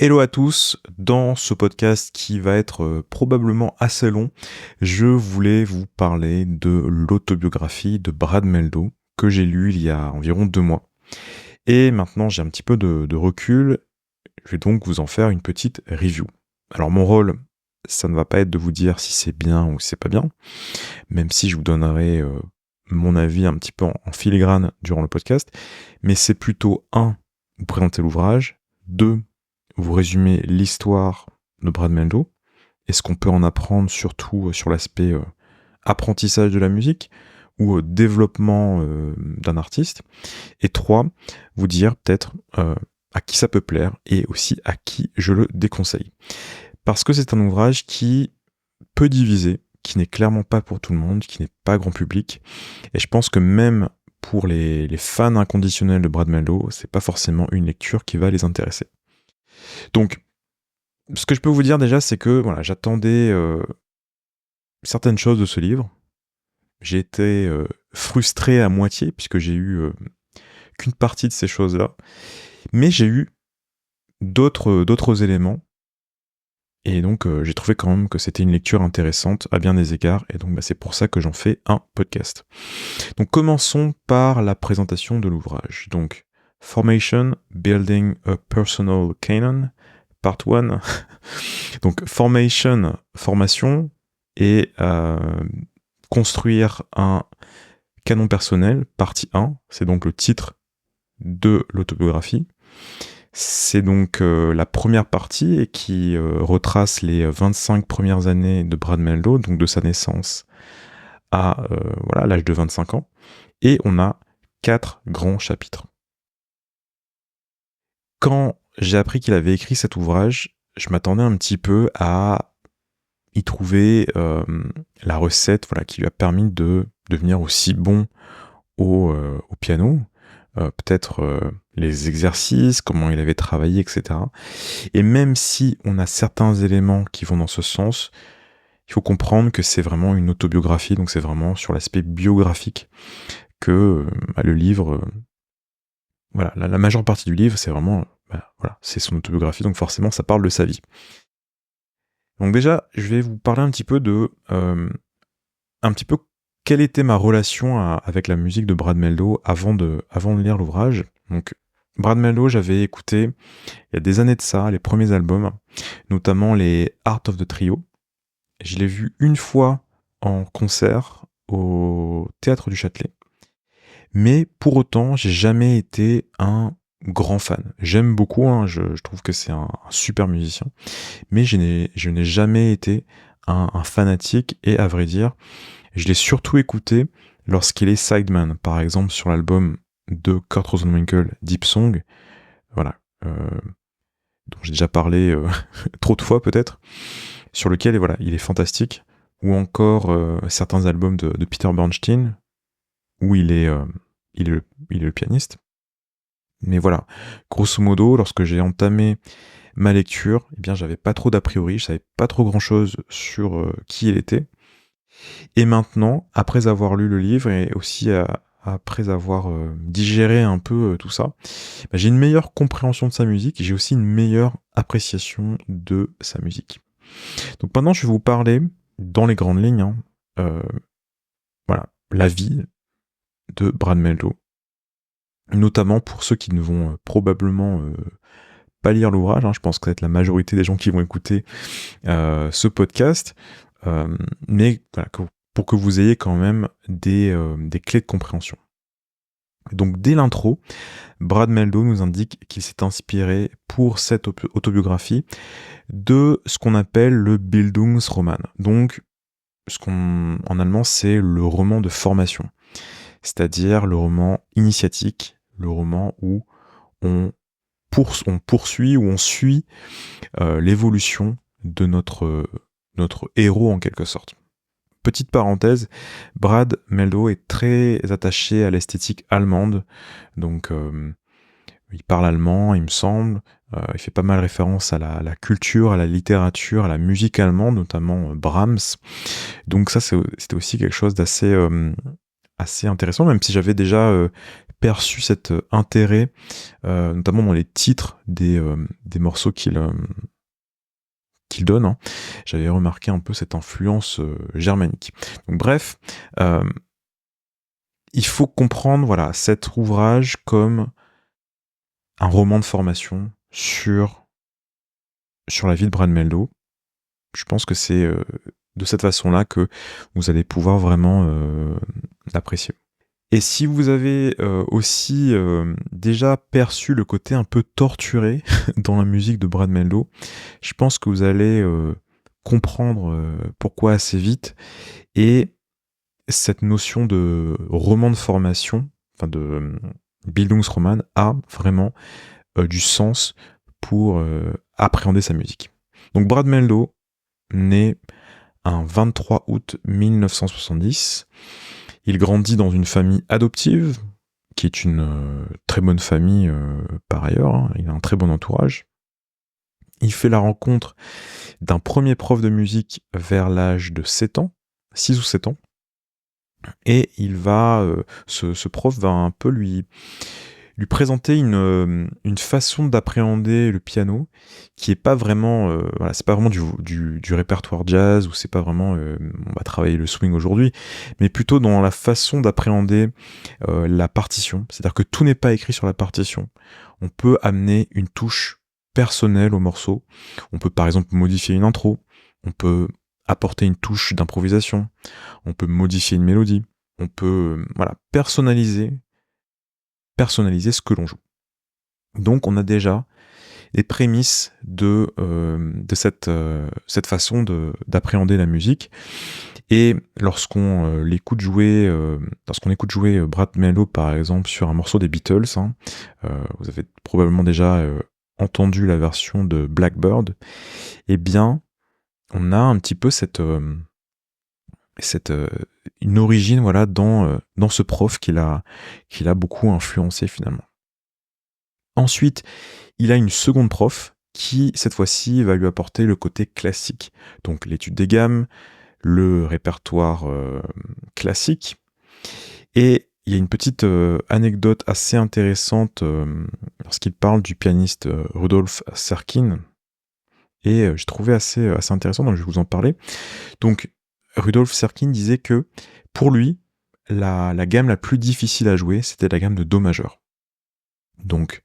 Hello à tous, dans ce podcast qui va être probablement assez long, je voulais vous parler de l'autobiographie de Brad Meldo que j'ai lu il y a environ 2 mois. Et maintenant j'ai un petit peu de recul, je vais donc vous en faire une petite review. Alors mon rôle, ça ne va pas être de vous dire si c'est bien ou si c'est pas bien, même si je vous donnerai mon avis un petit peu en filigrane durant le podcast, mais c'est plutôt vous présenter l'ouvrage, 2, vous résumer l'histoire de Brad Meldo et ce qu'on peut en apprendre surtout sur l'aspect apprentissage de la musique ou développement d'un artiste. Et 3, vous dire peut-être à qui ça peut plaire et aussi à qui je le déconseille. Parce que c'est un ouvrage qui peut diviser, qui n'est clairement pas pour tout le monde, qui n'est pas grand public. Et je pense que même pour les fans inconditionnels de Brad Meldo, c'est pas forcément une lecture qui va les intéresser. Donc, ce que je peux vous dire déjà, c'est que voilà, j'attendais certaines choses de ce livre. J'ai été frustré à moitié, puisque j'ai eu qu'une partie de ces choses-là. Mais j'ai eu d'autres éléments. Et donc, j'ai trouvé quand même que c'était une lecture intéressante à bien des égards. Et donc, c'est pour ça que j'en fais un podcast. Donc, commençons par la présentation de l'ouvrage. Donc, Formation, Building a Personal Canon, Part 1. Donc, formation, et construire un canon personnel, partie 1. C'est donc le titre de l'autobiographie. C'est donc la première partie et qui retrace les 25 premières années de Brad Meldo, donc de sa naissance à l'âge de 25 ans. Et on a 4 grands chapitres. Quand j'ai appris qu'il avait écrit cet ouvrage, je m'attendais un petit peu à y trouver la recette qui lui a permis de devenir aussi bon au piano, peut-être les exercices, comment il avait travaillé, etc. Et même si on a certains éléments qui vont dans ce sens, il faut comprendre que c'est vraiment une autobiographie, donc c'est vraiment sur l'aspect biographique que le livre... la majeure partie du livre, c'est vraiment... c'est son autobiographie, donc forcément ça parle de sa vie. Donc déjà, je vais vous parler un petit peu quelle était ma relation avec la musique de Brad Meldo avant de lire l'ouvrage. Donc Brad Meldo, j'avais écouté il y a des années de ça les premiers albums, notamment les Art of the Trio. Je l'ai vu une fois en concert au Théâtre du Châtelet. Mais pour autant, j'ai jamais été un grand fan. J'aime beaucoup, je trouve que c'est un super musicien, mais je n'ai jamais été un fanatique, et à vrai dire, je l'ai surtout écouté lorsqu'il est sideman, par exemple sur l'album de Kurt Rosenwinkel, Deep Song, dont j'ai déjà parlé trop de fois peut-être, sur lequel il est fantastique, ou encore certains albums de Peter Bernstein, où il est le pianiste. Mais voilà, grosso modo, lorsque j'ai entamé ma lecture, j'avais pas trop d'a priori, je savais pas trop grand-chose sur qui il était. Et maintenant, après avoir lu le livre et aussi après avoir digéré un peu tout ça, j'ai une meilleure compréhension de sa musique et j'ai aussi une meilleure appréciation de sa musique. Donc maintenant, je vais vous parler, dans les grandes lignes, la vie de Brad Meldo, notamment pour ceux qui ne vont probablement pas lire l'ouvrage. Je pense que ça va être la majorité des gens qui vont écouter ce podcast, mais pour que vous ayez quand même des clés de compréhension. Donc dès l'intro, Brad Meldo nous indique qu'il s'est inspiré pour cette autobiographie de ce qu'on appelle le Bildungsroman. Donc en allemand c'est le roman de formation, c'est-à-dire le roman initiatique, le roman où on poursuit, où on suit l'évolution de notre héros en quelque sorte. Petite parenthèse, Brad Meldo est très attaché à l'esthétique allemande, donc il parle allemand, il me semble, il fait pas mal référence à la culture, à la littérature, à la musique allemande, notamment Brahms, donc ça c'était aussi quelque chose d'assez assez intéressant, même si j'avais déjà perçu cet intérêt, notamment dans les titres des morceaux qu'il donne, hein. J'avais remarqué un peu cette influence germanique. Donc bref, il faut comprendre voilà cet ouvrage comme un roman de formation sur la vie de Brad Mehldau. Je pense que c'est de cette façon-là que vous allez pouvoir vraiment l'apprécier. Et si vous avez aussi déjà perçu le côté un peu torturé dans la musique de Brad Mehldau, je pense que vous allez comprendre pourquoi assez vite. Et cette notion de roman de formation, enfin de Bildungsroman, a vraiment du sens pour appréhender sa musique. Donc Brad Mehldau, né un 23 août 1970, il grandit dans une famille adoptive, qui est une très bonne famille par ailleurs, hein. Il a un très bon entourage. Il fait la rencontre d'un premier prof de musique vers l'âge de 7 ans, 6 ou 7 ans, et il va, ce prof va un peu lui présenter une façon d'appréhender le piano qui est pas vraiment, voilà, c'est pas vraiment du répertoire jazz, ou c'est pas vraiment, on va travailler le swing aujourd'hui, mais plutôt dans la façon d'appréhender la partition. C'est-à-dire que tout n'est pas écrit sur la partition. On peut amener une touche personnelle au morceau. On peut par exemple modifier une intro. On peut apporter une touche d'improvisation. On peut modifier une mélodie. On peut voilà, personnaliser ce que l'on joue. Donc on a déjà les prémices de cette façon d'appréhender la musique. Et lorsqu'on écoute jouer Brad Mehldau par exemple sur un morceau des Beatles, hein, vous avez probablement déjà entendu la version de Blackbird, eh bien on a un petit peu une origine voilà dans ce prof qui l'a beaucoup influencé finalement. Ensuite, il a une seconde prof qui cette fois-ci va lui apporter le côté classique, donc l'étude des gammes, le répertoire classique. Et il y a une petite anecdote assez intéressante lorsqu'il parle du pianiste Rudolf Serkin, et j'ai trouvé assez intéressant, donc je vais vous en parler. Donc Rudolf Serkin disait que pour lui, la gamme la plus difficile à jouer, c'était la gamme de Do majeur. Donc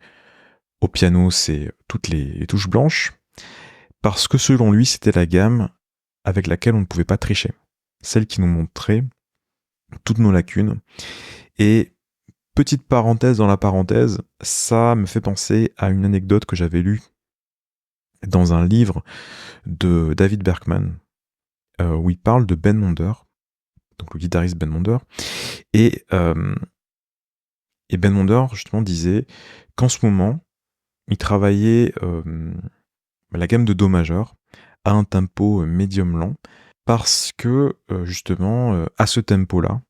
au piano, c'est toutes les touches blanches, parce que selon lui, c'était la gamme avec laquelle on ne pouvait pas tricher, celle qui nous montrait toutes nos lacunes. Et petite parenthèse dans la parenthèse, ça me fait penser à une anecdote que j'avais lue dans un livre de David Berkman, où il parle de Ben Monder, donc le guitariste Ben Monder, et Ben Monder justement disait qu'en ce moment, il travaillait la gamme de Do majeur à un tempo médium lent, parce que justement à ce tempo-là,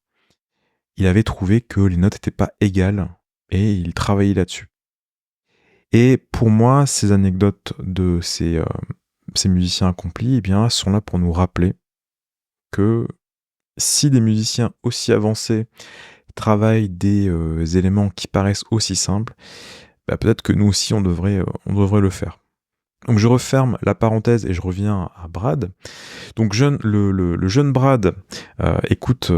il avait trouvé que les notes n'étaient pas égales et il travaillait là-dessus. Et pour moi, ces anecdotes de ces musiciens accomplis, eh bien, sont là pour nous rappeler que si des musiciens aussi avancés travaillent des éléments qui paraissent aussi simples, bah, peut-être que nous aussi on devrait le faire. Donc je referme la parenthèse et je reviens à Brad. Donc le jeune Brad écoute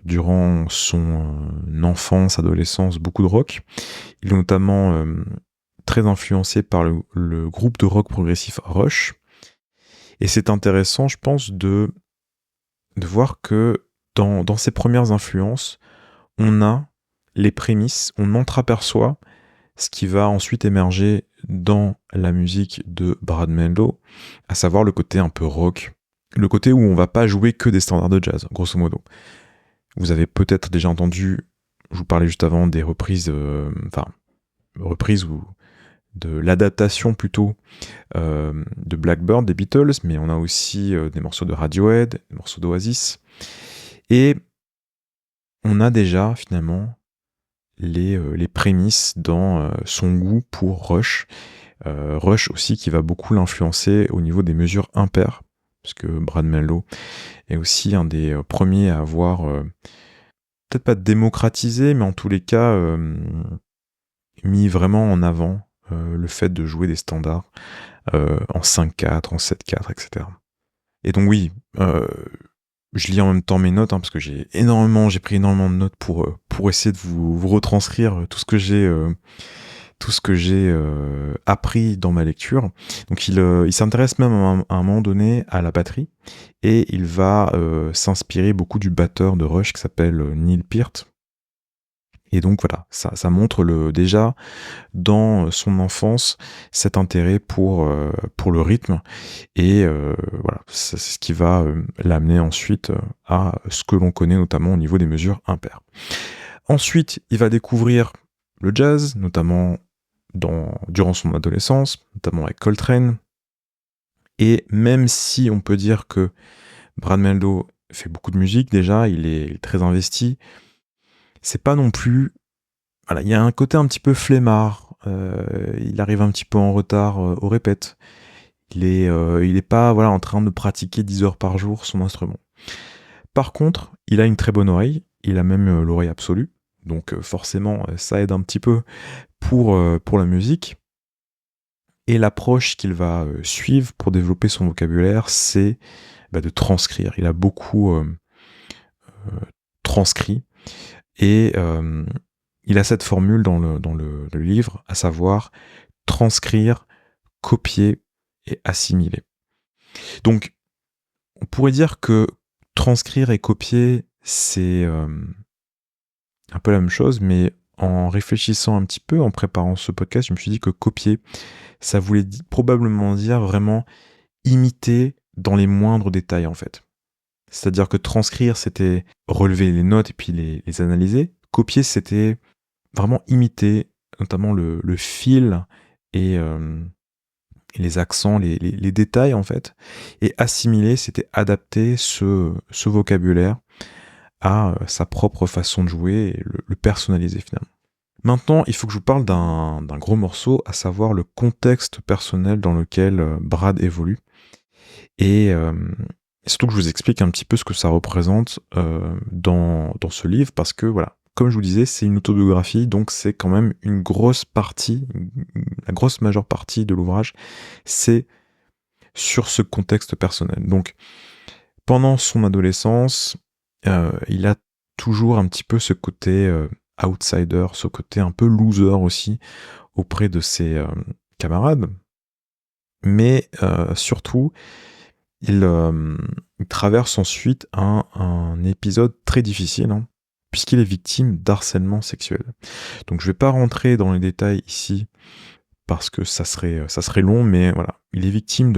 durant son enfance, adolescence, beaucoup de rock. Il est notamment très influencé par le groupe de rock progressif Rush. Et c'est intéressant, je pense, de voir que dans ses premières influences, on a les prémices, on entreaperçoit ce qui va ensuite émerger dans la musique de Brad Mehldau, à savoir le côté un peu rock, le côté où on va pas jouer que des standards de jazz, grosso modo. Vous avez peut-être déjà entendu, je vous parlais juste avant des reprises, reprises ou de l'adaptation plutôt de Blackbird des Beatles, mais on a aussi des morceaux de Radiohead, des morceaux d'Oasis, et on a déjà finalement les prémices dans son goût pour Rush. Rush aussi qui va beaucoup l'influencer au niveau des mesures impaires, parce que Brad Mehldau est aussi un des premiers à avoir peut-être pas démocratisé, mais en tous les cas, mis vraiment en avant le fait de jouer des standards en 5/4, en 7/4, etc. Et donc oui, je lis en même temps mes notes, parce que j'ai pris énormément de notes pour essayer de vous retranscrire tout ce que j'ai appris dans ma lecture. Donc il s'intéresse même à un moment donné à la batterie, et il va s'inspirer beaucoup du batteur de Rush qui s'appelle Neil Peart. Et donc voilà, ça montre déjà dans son enfance cet intérêt pour le rythme, et voilà, c'est ce qui va l'amener ensuite à ce que l'on connaît notamment au niveau des mesures impaires. Ensuite, il va découvrir le jazz, notamment durant son adolescence, notamment avec Coltrane. Et même si on peut dire que Brad Mehldau fait beaucoup de musique déjà, il est très investi, c'est pas non plus... Voilà, il y a un côté un petit peu flemmard, il arrive un petit peu en retard aux répètes, il est pas en train de pratiquer 10 heures par jour son instrument. Par contre, il a une très bonne oreille, il a même l'oreille absolue, donc forcément ça aide un petit peu pour la musique. Et l'approche qu'il va suivre pour développer son vocabulaire, c'est de transcrire. Il a beaucoup transcrit, et il a cette formule dans le livre, à savoir transcrire, copier et assimiler. Donc, on pourrait dire que transcrire et copier, c'est un peu la même chose, mais en réfléchissant un petit peu, en préparant ce podcast, je me suis dit que copier, ça voulait probablement dire vraiment imiter dans les moindres détails, en fait. C'est-à-dire que transcrire, c'était relever les notes et puis les analyser. Copier, c'était vraiment imiter, notamment le fil et les accents, les détails, en fait. Et assimiler, c'était adapter ce vocabulaire à sa propre façon de jouer et le personnaliser finalement. Maintenant, il faut que je vous parle d'un gros morceau, à savoir le contexte personnel dans lequel Brad évolue. Et surtout que je vous explique un petit peu ce que ça représente dans ce livre, parce que voilà, comme je vous disais, c'est une autobiographie, donc c'est quand même une grosse partie, la grosse majeure partie de l'ouvrage, c'est sur ce contexte personnel. Donc, pendant son adolescence, il a toujours un petit peu ce côté outsider, ce côté un peu loser aussi auprès de ses camarades. Mais surtout, il traverse ensuite un épisode très difficile, puisqu'il est victime d'harcèlement sexuel. Donc je vais pas rentrer dans les détails ici, parce que ça serait long, mais voilà, il est victime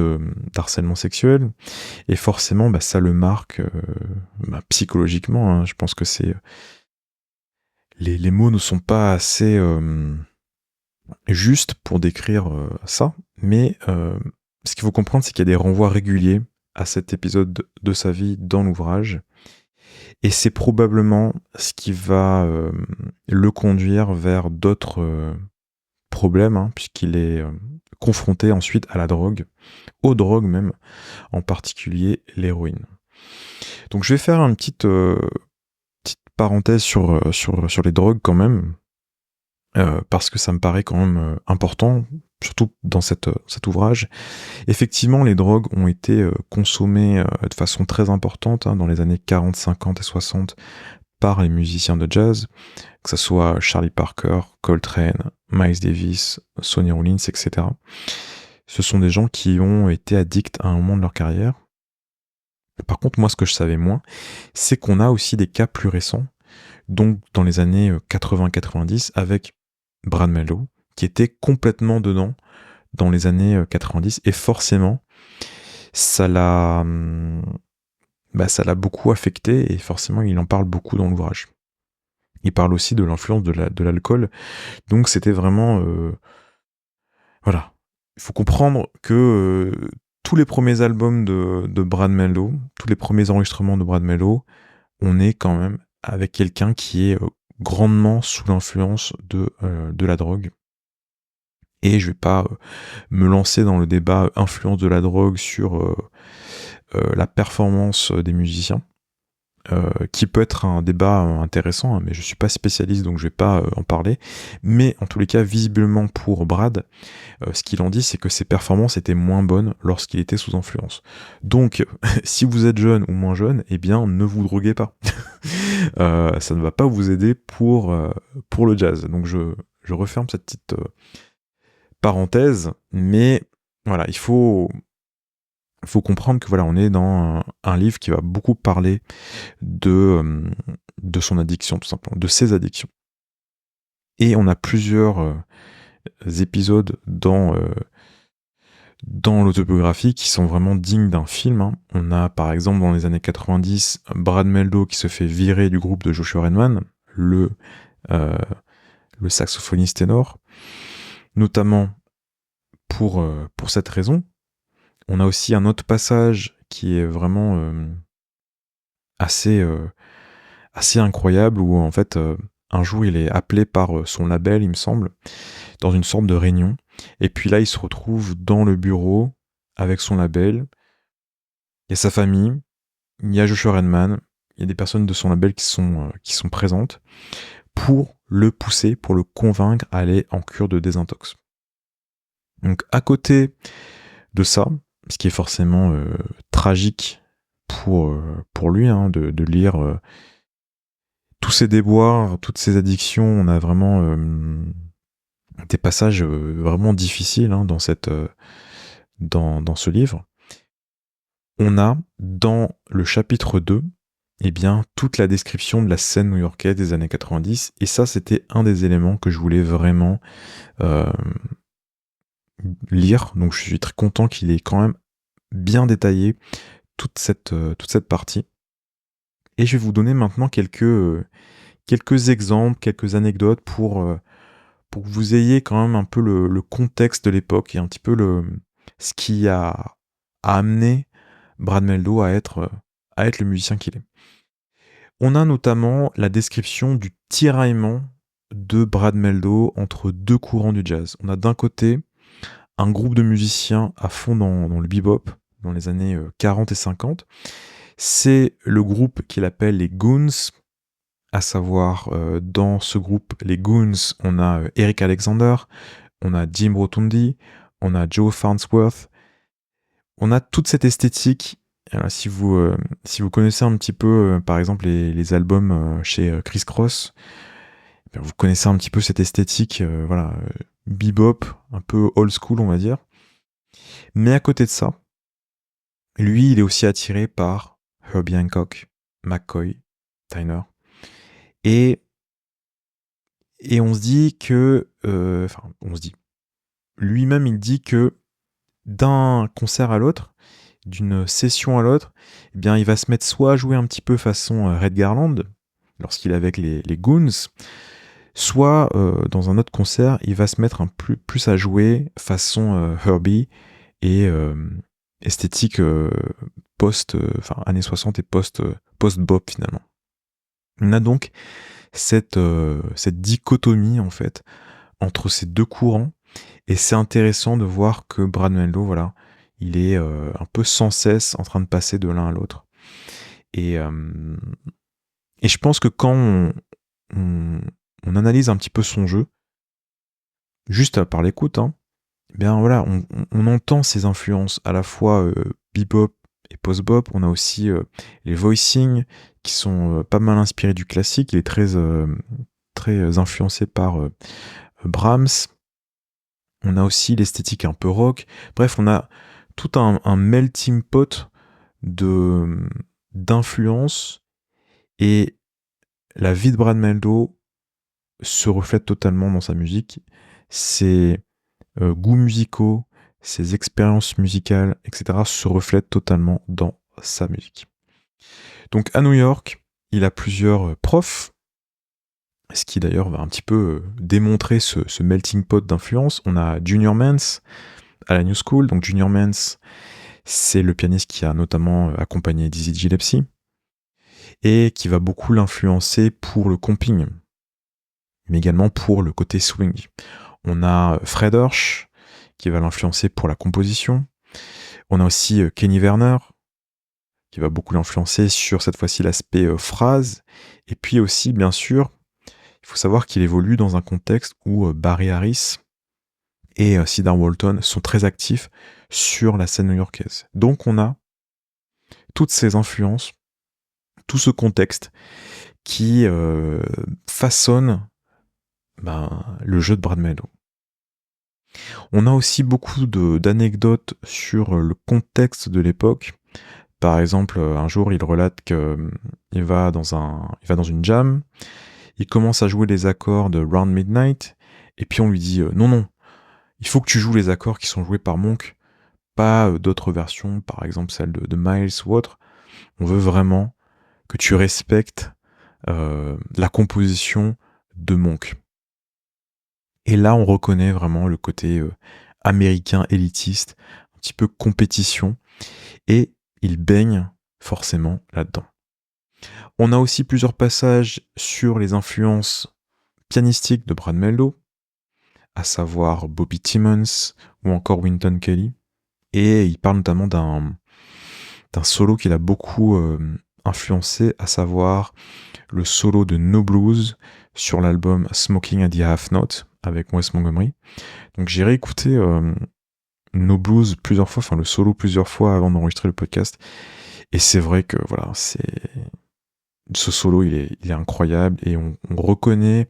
d'harcèlement sexuel, et forcément ça le marque psychologiquement. Je pense que les mots ne sont pas assez justes pour décrire ça, mais ce qu'il faut comprendre, c'est qu'il y a des renvois réguliers à cet épisode de sa vie dans l'ouvrage, et c'est probablement ce qui va le conduire vers d'autres problème, puisqu'il est confronté ensuite à la drogue, aux drogues même, en particulier l'héroïne. Donc je vais faire une petite parenthèse sur les drogues quand même, parce que ça me paraît quand même important, surtout dans cet ouvrage. Effectivement, les drogues ont été consommées de façon très importante dans les années 40, 50 et 60 par les musiciens de jazz, que ce soit Charlie Parker, Coltrane, Miles Davis, Sonny Rollins, etc. Ce sont des gens qui ont été addicts à un moment de leur carrière. Par contre, moi, ce que je savais moins, c'est qu'on a aussi des cas plus récents, donc dans les années 80-90, avec Brad Mehldau, qui était complètement dedans dans les années 90, et forcément, ça l'a beaucoup affecté, et forcément, il en parle beaucoup dans l'ouvrage. Il parle aussi de l'influence de l'alcool, donc c'était vraiment... voilà. Il faut comprendre que tous les premiers albums de Brad Mehldau, tous les premiers enregistrements de Brad Mehldau, on est quand même avec quelqu'un qui est grandement sous l'influence de la drogue. Et je vais pas me lancer dans le débat influence de la drogue sur la performance des musiciens. qui peut être un débat intéressant, hein, mais je suis pas spécialiste donc je vais pas en parler. Mais en tous les cas, visiblement pour Brad, ce qu'il en dit, c'est que ses performances étaient moins bonnes lorsqu'il était sous influence. Donc, si vous êtes jeune ou moins jeune, eh bien, ne vous droguez pas. Ça ne va pas vous aider pour le jazz. Donc, je referme cette petite parenthèse, mais voilà, il faut comprendre que voilà, on est dans un livre qui va beaucoup parler de son addiction, tout simplement, de ses addictions. Et on a plusieurs épisodes dans l'autobiographie qui sont vraiment dignes d'un film. Hein. On a par exemple dans les années 90 Brad Meldo qui se fait virer du groupe de Joshua Redman, le saxophoniste ténor, notamment pour cette raison. On a aussi un autre passage qui est vraiment assez incroyable où en fait un jour il est appelé par son label, il me semble, dans une sorte de réunion. Et puis là, il se retrouve dans le bureau avec son label. Il y a sa famille, il y a Joshua Redman, il y a des personnes de son label qui sont présentes pour le pousser, pour le convaincre à aller en cure de désintox. Donc à côté de ça, ce qui est forcément tragique pour lui, hein, de lire tous ces déboires, toutes ces addictions, on a vraiment des passages vraiment difficiles hein, dans ce livre. On a dans le chapitre 2 eh bien, toute la description de la scène new-yorkaise des années 90, et ça c'était un des éléments que je voulais vraiment lire, donc je suis très content qu'il ait quand même bien détaillé toute cette partie. Et je vais vous donner maintenant quelques exemples, quelques anecdotes pour que vous ayez quand même un peu le contexte de l'époque et un petit peu ce qui a amené Brad Meldo à être le musicien qu'il est. On a notamment la description du tiraillement de Brad Meldo entre deux courants du jazz. On a d'un côté un groupe de musiciens à fond dans le bebop, dans les années 40 et 50. C'est le groupe qu'il appelle les Goons, à savoir dans ce groupe, les Goons, on a Eric Alexander, on a Jim Rotundi, on a Joe Farnsworth. On a toute cette esthétique. Alors, si vous connaissez un petit peu, par exemple, les albums chez Criss Cross, vous connaissez un petit peu cette esthétique, voilà, bebop, un peu old school, on va dire. Mais à côté de ça, lui, il est aussi attiré par Herbie Hancock, McCoy, Tyner. Et on se dit que... on se dit... Lui-même, il dit que d'un concert à l'autre, d'une session à l'autre, eh bien, il va se mettre soit à jouer un petit peu façon Red Garland, lorsqu'il est avec les Goons, soit dans un autre concert, il va se mettre plus à jouer façon Herbie et esthétique années 60 et post-bop finalement. On a donc cette dichotomie en fait entre ces deux courants, et c'est intéressant de voir que Brad Meldo, voilà, il est un peu sans cesse en train de passer de l'un à l'autre. Et je pense que quand on analyse un petit peu son jeu, juste par l'écoute, hein, bien voilà, on entend ses influences à la fois bebop et post-bop. On a aussi les voicings qui sont pas mal inspirés du classique. Il est très influencé par Brahms. On a aussi l'esthétique un peu rock. Bref, on a tout un melting pot d'influences, et la vie de Brad Meldo se reflète totalement dans sa musique. Ses goûts musicaux, ses expériences musicales, etc. se reflètent totalement dans sa musique. Donc à New York, il a plusieurs profs, ce qui d'ailleurs va un petit peu démontrer ce melting pot d'influence. On a Junior Mance à la New School. Donc Junior Mance, c'est le pianiste qui a notamment accompagné Dizzy Gillespie et qui va beaucoup l'influencer pour le comping, mais également pour le côté swing. On a Fred Hirsch qui va l'influencer pour la composition. On a aussi Kenny Werner, qui va beaucoup l'influencer sur cette fois-ci l'aspect phrase. Et puis aussi, bien sûr, il faut savoir qu'il évolue dans un contexte où Barry Harris et Cedar Walton sont très actifs sur la scène new-yorkaise. Donc on a toutes ces influences, tout ce contexte qui façonne le jeu de Brad Mehldau. On a aussi beaucoup d'anecdotes sur le contexte de l'époque. Par exemple, un jour, il relate qu'il va dans une jam, il commence à jouer les accords de Round Midnight, et puis on lui dit non, il faut que tu joues les accords qui sont joués par Monk, pas d'autres versions, par exemple celle de Miles ou autre. On veut vraiment que tu respectes la composition de Monk. Et là, on reconnaît vraiment le côté américain élitiste, un petit peu compétition, et il baigne forcément là-dedans. On a aussi plusieurs passages sur les influences pianistiques de Brad Mehldau, à savoir Bobby Timmons ou encore Wynton Kelly, et il parle notamment d'un solo qu'il a beaucoup influencé, à savoir le solo de No Blues sur l'album Smoking at the Half Note avec Wes Montgomery. Donc j'ai réécouté No Blues plusieurs fois, enfin le solo plusieurs fois avant d'enregistrer le podcast, et c'est vrai que voilà, ce solo il est incroyable, et on reconnaît,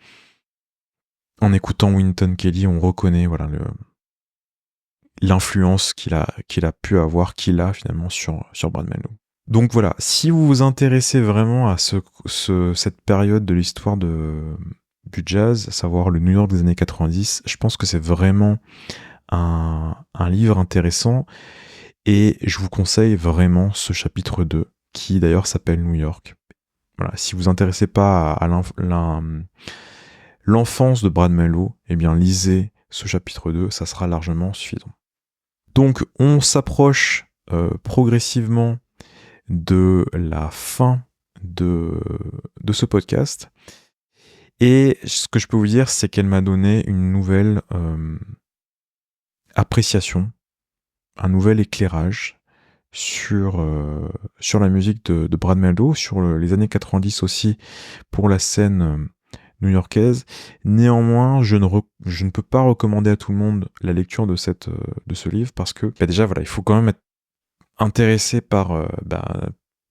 en écoutant Wynton Kelly, on reconnaît voilà l'influence qu'il a pu avoir, qu'il a finalement sur Brad Mehldau. Donc voilà, si vous vous intéressez vraiment à cette période de l'histoire du jazz, à savoir le New York des années 90, je pense que c'est vraiment un livre intéressant, et je vous conseille vraiment ce chapitre 2, qui d'ailleurs s'appelle New York. Voilà, si vous vous intéressez pas à l'enfance de Brad Mehldau, eh bien lisez ce chapitre 2, ça sera largement suffisant. Donc on s'approche progressivement de la fin de ce podcast, et ce que je peux vous dire, c'est qu'elle m'a donné une nouvelle appréciation, un nouvel éclairage sur la musique de Brad Mehldau, sur les années 90 aussi, pour la scène new-yorkaise. Néanmoins, je ne peux pas recommander à tout le monde la lecture de ce livre, parce que déjà voilà, il faut quand même être intéressé par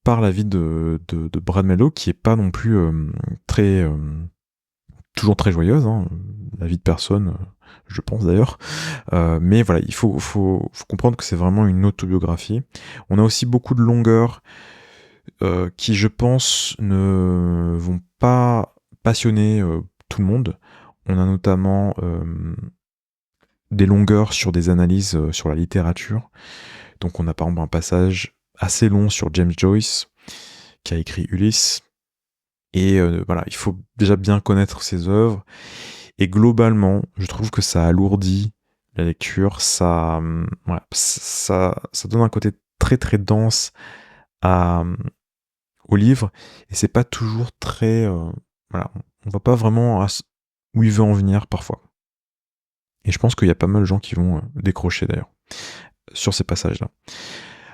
la vie de Brad Mehldau, qui est pas non plus toujours très joyeuse, hein, la vie de personne, je pense d'ailleurs, mais voilà, il faut comprendre que c'est vraiment une autobiographie. On a aussi beaucoup de longueurs qui, je pense, ne vont pas passionner tout le monde. On a notamment des longueurs sur des analyses sur la littérature. Donc on a par exemple un passage assez long sur James Joyce, qui a écrit Ulysse. Et voilà, il faut déjà bien connaître ses œuvres. Et globalement, je trouve que ça alourdit la lecture. Ça donne un côté très très dense au livre. Et c'est pas toujours très... voilà, on voit pas vraiment où il veut en venir parfois. Et je pense qu'il y a pas mal de gens qui vont décrocher d'ailleurs sur ces passages-là.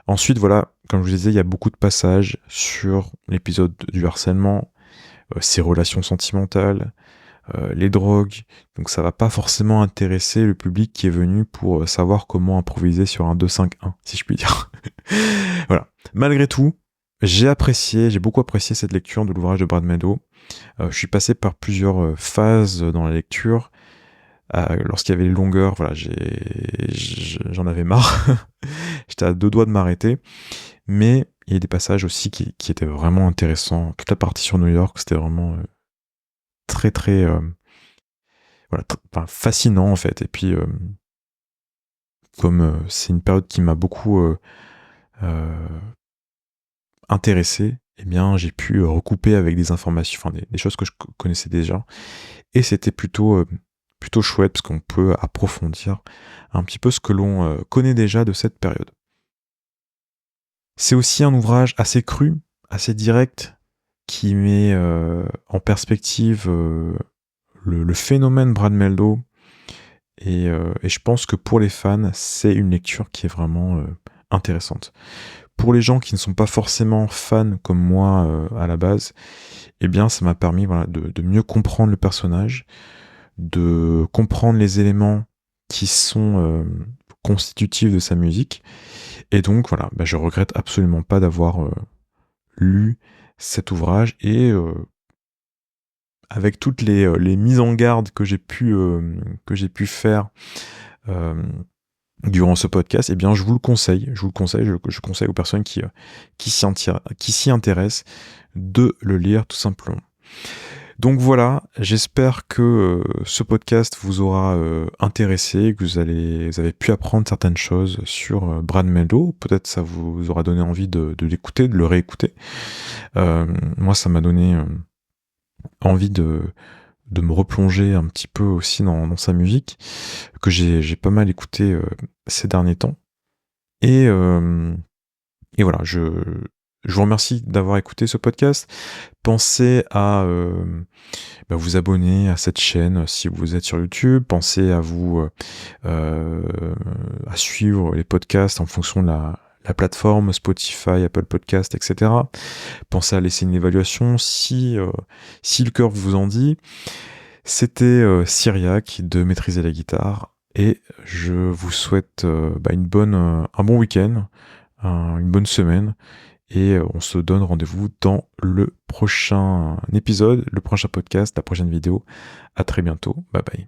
Ensuite, voilà, comme je vous disais, il y a beaucoup de passages sur l'épisode du harcèlement, ses relations sentimentales, les drogues. Donc ça va pas forcément intéresser le public qui est venu pour savoir comment improviser sur un 2-5-1, si je puis dire. Voilà. Malgré tout, j'ai beaucoup apprécié cette lecture de l'ouvrage de Brad Mehldau. Je suis passé par plusieurs phases dans la lecture. Lorsqu'il y avait les longueurs, voilà, j'en avais marre. J'étais à 2 doigts de m'arrêter. Mais il y a des passages aussi qui étaient vraiment intéressants. Toute la partie sur New York, c'était vraiment très très fascinant en fait. Et puis comme c'est une période qui m'a beaucoup intéressé, eh bien j'ai pu recouper avec des informations, enfin des choses que je connaissais déjà, et c'était plutôt chouette, parce qu'on peut approfondir un petit peu ce que l'on connaît déjà de cette période. C'est aussi un ouvrage assez cru, assez direct, qui met en perspective le phénomène Brad Mehldau, et je pense que pour les fans, c'est une lecture qui est vraiment intéressante. pour les gens qui ne sont pas forcément fans comme moi à la base, eh bien ça m'a permis de mieux comprendre le personnage, de comprendre les éléments qui sont constitutifs de sa musique. Et donc voilà, je regrette absolument pas d'avoir lu cet ouvrage et avec toutes les mises en garde que j'ai pu faire durant ce podcast, eh bien je vous le conseille, je conseille aux personnes qui s'y intéressent de le lire tout simplement. Donc voilà, j'espère que ce podcast vous aura intéressé, que vous avez pu apprendre certaines choses sur Brad Mehldau. Peut-être ça vous aura donné envie de l'écouter, de le réécouter. Moi, ça m'a donné envie de me replonger un petit peu aussi dans sa musique, que j'ai pas mal écouté ces derniers temps. Et voilà, je vous remercie d'avoir écouté ce podcast. Pensez à vous abonner à cette chaîne si vous êtes sur YouTube. Pensez à à suivre les podcasts en fonction de la plateforme, Spotify, Apple Podcast, etc. Pensez à laisser une évaluation si le cœur vous en dit. C'était Cyriac de Maîtriser la guitare et je vous souhaite un bon week-end, une bonne semaine et on se donne rendez-vous dans le prochain épisode, le prochain podcast, la prochaine vidéo. À très bientôt, bye bye.